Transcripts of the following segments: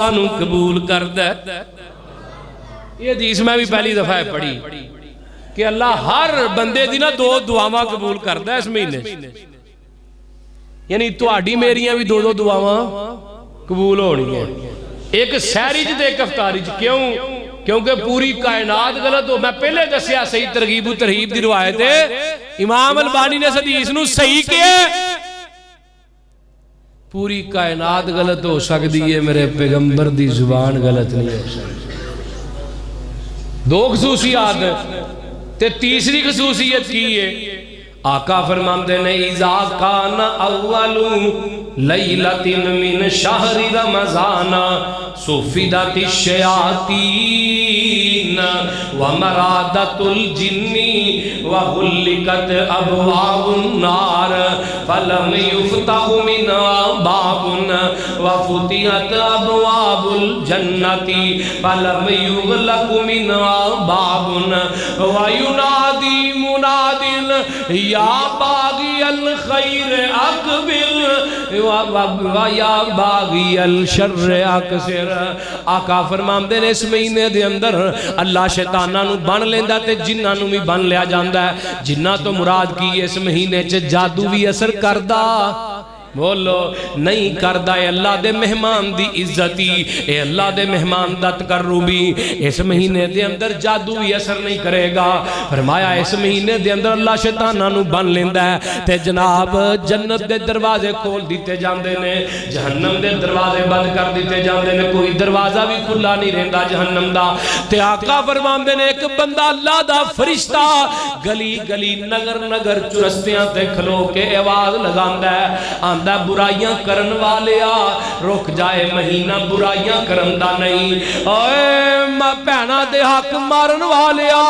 نو قبول کردا ہے۔ یہ حدیث میں بھی پہلی دفعہ پڑھی کہ اللہ ہر بندے دی نا دو دعاواں قبول کردا ہے اس مہینے، یعنی تہاڈی میریاں بھی دو دعاواں قبول ہونی ہیں، ایک سحری تے ایک افطاری۔ کیوں؟ کیونکہ پوری کائنات غلط ہو۔ میں پہلے دسیا صحیح ترغیب و ترہیب دی روایت ہے، امام البانی نے اس حدیث نو صحیح کیا، پوری کائنات غلط ہو سکتی ہے، میرے پیغمبر دی زبان غلط نہیں ہو سکتی۔ دو خصوصیات تے تیسری خصوصیت کی ہے، آقا فرماندے نے اذا کان اول لیلۃ من شہر رمضان صفدت الشیاطین ومرادت الجن وغلقت ابواب النار فلم یفتح منها باب وفتحت ابواب الجنۃ فلم یغلق منها باب وینادی مناد یا باغی الخیر اقبل ویا باغی الشر اقصر۔ آقا فرماندے نے اس مہینے دے اندر اللہ شیطاناں نو بن لیندا تے جناں نو بھی بن لیا جاندا ہے۔ جناں تو مراد کی اس مہینے چ جادو بھی اثر کردا، بولو نہیں کردا، اے اللہ دے مہمان دی عزتی، اے اللہ دے مہمان دا تقربی، اس مہینے دے اندر جادو بھی اثر نہیں کرے گا۔ فرمایا اس مہینے دے اندر اللہ شیطاناں نو بن لیندا ہے تے جناب جنت دے دروازے کھول دیتے جاندے نے، جہنم دے دروازے بند کر دیتے جاندے نے، کوئی دروازہ بھی کھلا نہیں رہندا جہنم دا۔ تے آقا فرماندے نے ایک بندہ اللہ دا فرشتہ گلی گلی نگر نگر چرستیاں تے کھلو کے آواز لگاندا ہے، آندا برائیاں کرن والیا رک جائے، مہینہ برائیاں کرن دا نہیں، اے بہنا دے حق مارن والیا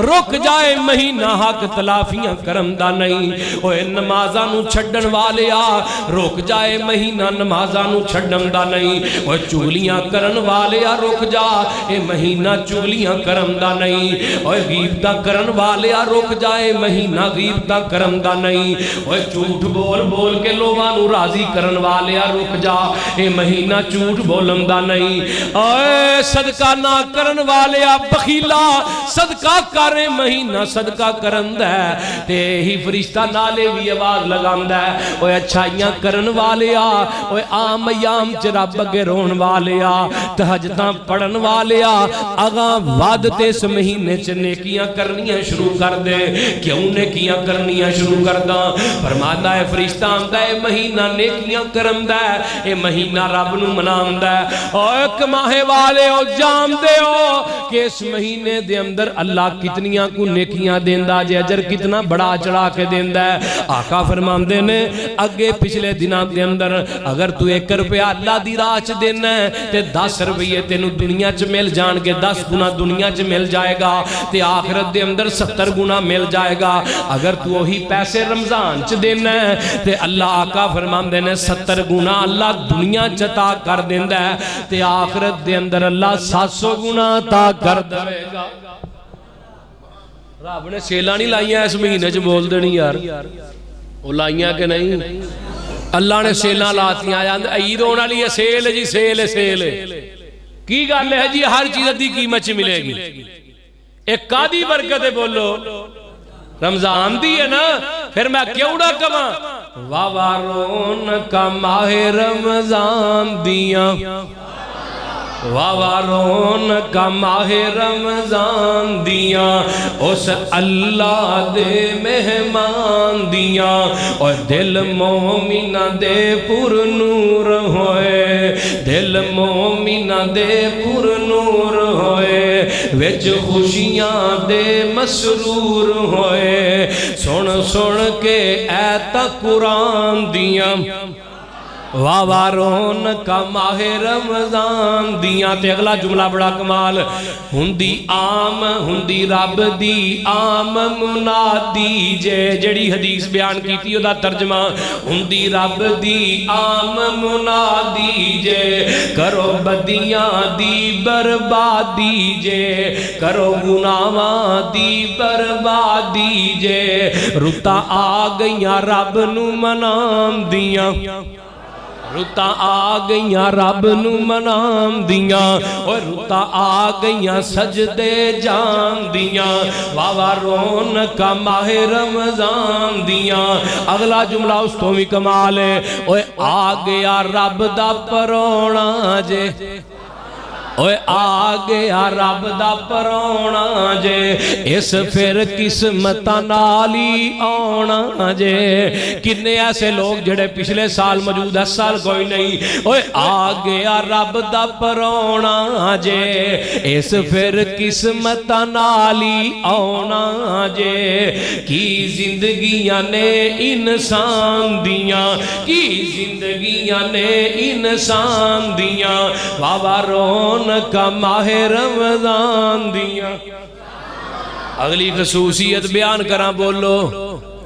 رک جائے، مہینہ حق تلافیاں کرن دا نہیں، اے نمازاں نو چھڈن والیا رک جائے، مہینہ نمازاں نو چھڈن دا نہیں، اے چغلیاں کرن والیا رک جا، اے مہینہ چغلیاں کرن دا نہیں، اے غیبتاں کرن والیا رک جائے، مہینہ غیبتاں کرن دا نہیں، اے جھوٹ بول بول کے لوگاں نو راضی کرن والیا رک جا، اے مہینہ جھوٹ بولن دا نہیں، اے صدقہ نہ کرن والیا بخیلا صدقہ کرے، مہینہ صدقہ کرن دا ہے تے ہی فرشتہ نالے بھی آواز لگاندا ہے، اے اچھائیاں کرن والیا، اے عام ایام چ رب اگے رون والیا، تہجداں پڑھن والیا اگاں وعد تے اس مہینے چ نیکیاں کرنیاں شروع کر دے۔ کیوں نیکیاں کرنیاں شروع کردا؟ فرماتا ہے فرشتہ آندا ہے مہینہ نیکیاں کرندا ہے، اے مہینہ رب نو مناندا ہے، اوے کماہے والے او جان دے ہو کہ اس مہینے دے اندر اللہ کتنیاں کو نیکیاں دیندا جے، اجر کتنا بڑا چڑھا کے دیندا ہے۔ آقا فرماندے نے اگے پچھلے دناں دے اندر اگر تو 1 روپیہ اللہ دی راہ چ دینا ہے تے 10 روپیے تینوں دنیا چ مل جان گے، 10 گنا دنیا چ مل جائے گا تے آخرت دے اندر 70 گنا مل جائے گا۔ اگر تو وہی پیسے رمضان چ دینا ہے تے اللہ آقا فرماندے نے 70 گنا اللہ دنیا چ عطا کر دیندا ہے تے آخرت دے اندر اللہ 700 گنا عطا کر دے گا۔ رب نے سیلاں نہیں لائیاں اس مہینے چ بول دینی یار، وہ لائیاں کہ نہیں؟ اللہ نے سیلاں لاتیاں، عید ہونے والی ہے، سیل ہے جی، سیل ہے، سیل ہے۔ کی گل ہے جی؟ ہر چیز ادھی قیمت چ ملے گی۔ ایک کادی برکت ہے، بولو رمضان دی ہے نا، پھر میں کیوں نہ کہاں واوارون کا ماہ رمضان دیاں، واوارون کا ماہ رمضان دیاں، اس اللہ دے مہمان دیاں، اور دل مومنہ دے پر نور ہوئے، دل مومنہ دے پر نور ہوئے، وچ خوشیاں دے مسرور ہوئے، سن سن کے ایتا قرآن دیاں، واوارون کا ماہ رمضان دیاں۔ تے اگلا جملہ بڑا کمال، ہندی عام ہندی رب دی عام منادی جے، جڑی حدیث بیان کیتی دا ترجمہ ہندی رب دی عام منادی جے، کرو بدیاں دی بربادی جے، کرو گناہاں دی بربادی جے، رتا آ گئیاں رب نو منام دیاں، रुतां आ गईयां रब नू मनाम दियां, और रुतां आ गईयां सजदे जान दियां, वावा रौनक माहे रमजान दियां। अगला जुमला उस तो भी कमाल है, ओए आ गया रब दा परौणा जे, ओए आ गया रब दा परौणा जे, इस फिर किस्मतां नाल ही आउणा जे। किन्ने ऐसे लोग जेड़े पिछले साल मौजूद है, साल कोई नहीं। ओए आ गया रब दा परौणा जे, इस फिर किस्मतां नाल ही आउणा जे। की जिंदगियां ने इंसान दियां, की जिंदगियां ने इंसान दियां, वावा रोन का माहे रमजान दिया। अगली खसूसियत बयान करा, बोलो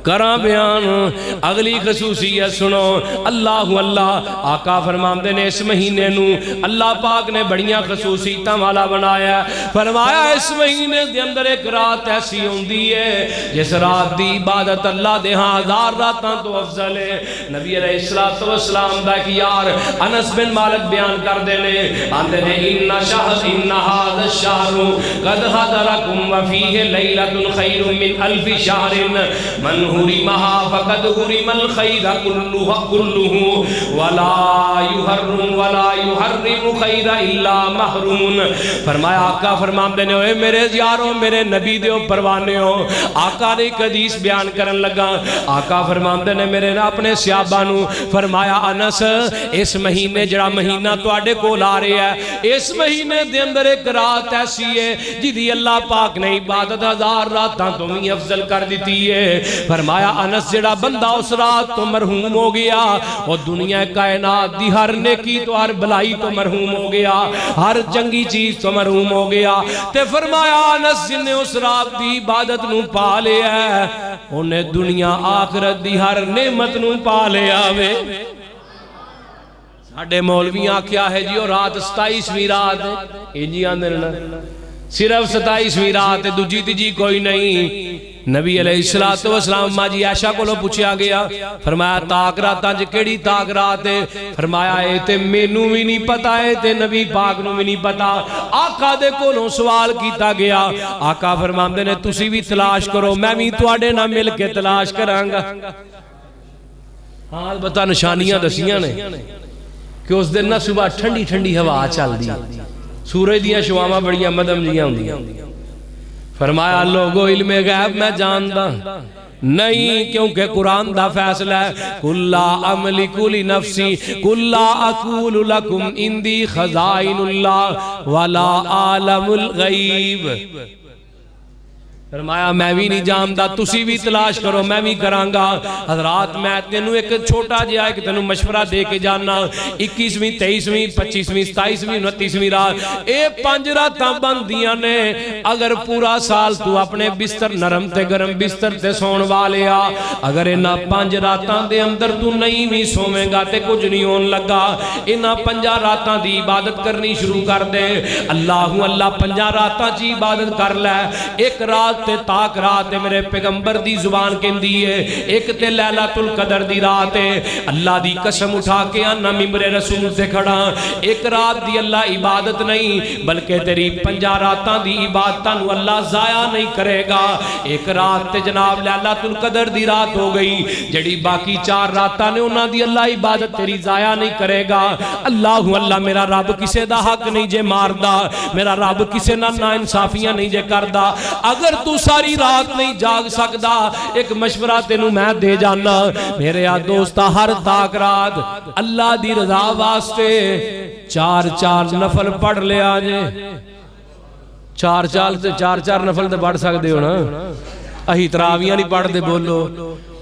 करा बयान। अगली खसूसियत सुनो, अल्लाह अल्लाह आका फरमाते ने इस महीने नू अल्लाह पाक ने बड़ियां खसूसियतां वाला बनाया। फरमाया इस महीने के अंदर एक रात ऐसी होंदी है जिस रात दी इबादत अल्लाह दे हां 1000 रातां तो अफजल है। नबी अलैहिस्सलातु वस्सलाम दा कि यार अनस बिन मालिक बयान करदे ने, आंदे ने इन्ना शहर इन्ना हाज़ा शहरु कद हदरकुम व फीहि लैलतुन खैरुम मिन अल्फि शहरिन मन हुरिमहा फकद हुरिमल खैर कुल्लुहु वला युहर्रिमु खैर इल्ला महरूम। फरमाया आका फरमाते ने, ओए मेरे यारों मेरे नबी दे परवाने हो। आका ने एक हदीस बयान करन लगा, आका फरमाते ने मेरे ना अपने सहाबा नू फरमाया, अनस इस महीने जड़ा महीना तुहाडे कोल आ रहा है, इस महीने दे अंदर एक रात ऐसी है जिहदी अल्लाह पाक ने इबादत 1000 रातां तो भी अफजल कर दी है। फरमाया अनस जेड़ा बंदा उस रात तो मरहूम हो गया, और दुनिया कायनात दी हर नेकी तो हर भलाई तो मरहूम हो गया, हर चंगी चीज तो मरहूम हो गया। ते फरमाया अनस जिन्ने उस रात दी इबादत नू पा लिया उन्हें दुनिया आखिरत दी हर नेमत नू पा लिया वे। साडे मौलवी आख्या है जी ओ रात 27वीं रात है जी, आंदे ना सिर्फ 27वीं रात है, दूजी तीजी कोई नहीं। नबी अलैहिस्सलातु वस्सलाम मां जी आयशा कोलों पूछा गया, फरमाया ताक रातां च केड़ी ताक रात है? फरमाया ए ते मैनू भी नहीं पता है ते नबी पाक नू भी नहीं पता। आका दे कोलों सवाल किया गया, आका फरमांदे ने तुसी भी तलाश करो, मैं भी तुहाडे नाल मिल के तलाश करांगा। हाल बता निशानियां दसियां ने कि उस दिन ना सुबह ठंडी ठंडी हवा चलदी, सूरज दियां शुआवां बड़ियां मदम जियां हुंदियां। फरमाया लोगो इल्मे गैब मैं जानदा नहीं, क्योंकि कुरान दा फैसला है कुल्ला अमली कुली नफ्सी कुल्ला अकूलु लकुम इंदी खजाइनुल्लाह वला आलमुल गैब। फरमाया मैं भी नहीं जानता, तुसी भी तलाश करो, मैं भी करांगा। हजरात मैं तेनू एक छोटा जिहा एक तेनू मशवरा दे के जाना, 21वीं 23वीं 25वीं 27वीं 29वीं रात ये 5 रातां बनदियां ने। अगर पूरा साल तू अपने बिस्तर नरम ते गरम बिस्तर ते सोण वाले आ, अगर इन्हां 5 रातां दे अंदर तू नहीं भी सोवेंगा ते कुछ नहीं होन लगा। इन्हां 5 रातां दी इबादत करनी शुरू कर दे। अल्लाहू अल्लाह 5 रातां च इबादत कर लै। एक रात ते ताक रात है, मेरे पैगंबर दी जुबान कहंदी है, एक ते लैलातुल कदर दी रात है। अल्लाह दी कसम उठा के आना मिंबरे रसूल से खड़ा, एक रात दी अल्लाह इबादत नहीं बल्कि तेरी 5 रातां दी इबादतां नू अल्लाह जाया नहीं करेगा। एक रात ते जनाब लैलातुल कदर दी रात हो गई, जड़ी बाकी 4 रातां ने उन्हां दी अल्लाह इबादत तेरी जाया नहीं करेगा। अल्लाहू अल्लाह मेरा रब किसे दा हक नहीं जे मारदा, मेरा रब किसे नाल ना इंसाफियां नहीं जे करदा। अगर तू सारी रात नहीं जाग सकदा, एक मशवरा तेनू मैं दे जाना मेरे यार दोस्ता, हर ताक रात अल्लाह दी रजा वास्ते 4-4 नफल पढ़ लिया जे। 4-4 नफल तो पढ़ सकते हो ना, अही तरावियां नहीं पढ़ते। बोलो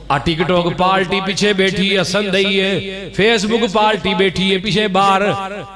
आ टिकटॉक पार्टी पीछे बैठी है, हसन दई है, फेसबुक पार्टी बैठी है पीछे बाहर,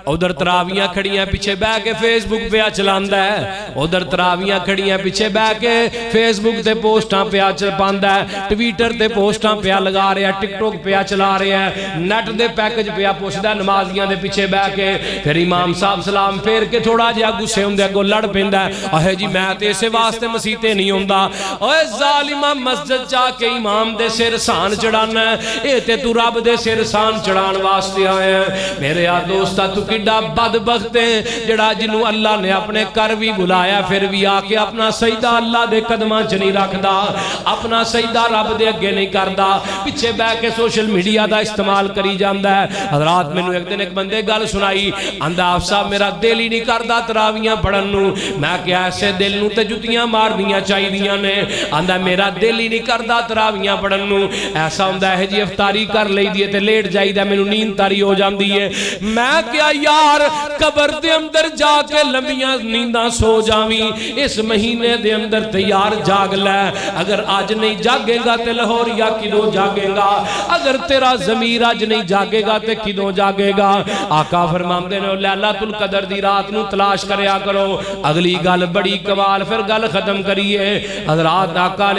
उधर तरावियां खड़ियां पीछे बह के फेसबुक पे चलांदा है, उधर तरावियां खड़ियां पीछे बह के फेसबुक ते पोस्टां पे चल पांदा है, ट्विटर ते पोस्टां पे लगा रहा, टिकटॉक पे चला रहा है, नेट दे पैकेज पे पुछदा नमाजियां दे पीछे बह के। फिर इमाम साहब सलाम फेर के थोड़ा जिहा गुस्से हुंदे अगों लड़ पैंदा, अहे जी मैं ते इसे वास्ते मसीते नहीं हुंदा। ओए जालिमा मस्जिद जा के इमाम दे सिर सान चढ़ाना है, ये ते तू रब दे सिर सान चढ़ान वास्ते आया है। मेरे यार दोस्ता तू किड्डा बदबख्त है जड़ा जिन्हों अल्लाह ने अपने घर भी बुलाया फिर भी आके अपना सजदा अल्लाह दे कदमां च नहीं रखदा, अपना सजदा रब दे अगे नहीं करदा, पिछे बह के सोशल मीडिया दा इस्तेमाल करी जांदा है। हज़रात मैनू एक दिन एक बंदे गल सुनाई, आंदा आप साहब मेरा दिल ही नहीं करदा तरावियां पढ़न नू। मैं क्या ऐसे दिल नू ते जुतियां मारनियां चाहिदियां ने। आंदा मेरा दिल ही नहीं करदा तरावियां पढ़न नू। ऐसा हुंदा है जी इफ्तारी कर लईदी है ते लेट जाईदा, मैनू नींद तारी हो जांदी है। मैं क्या यार कबर दे अंदर जाके लंबियां नींदां सो जावी, इस महीने दे अंदर तैयार जाग लै। अगर आज नहीं जागेगा ते लाहौरिया किदों जागेगा, अगर तेरा ज़मीर आज नहीं जागेगा ते किदों जागेगा। आका फरमांदे ने लैलातुल कदर दी रात नू तलाश करया करो। अगली गल बड़ी कमाल, फिर गल खत्म करिए। हज़रात आका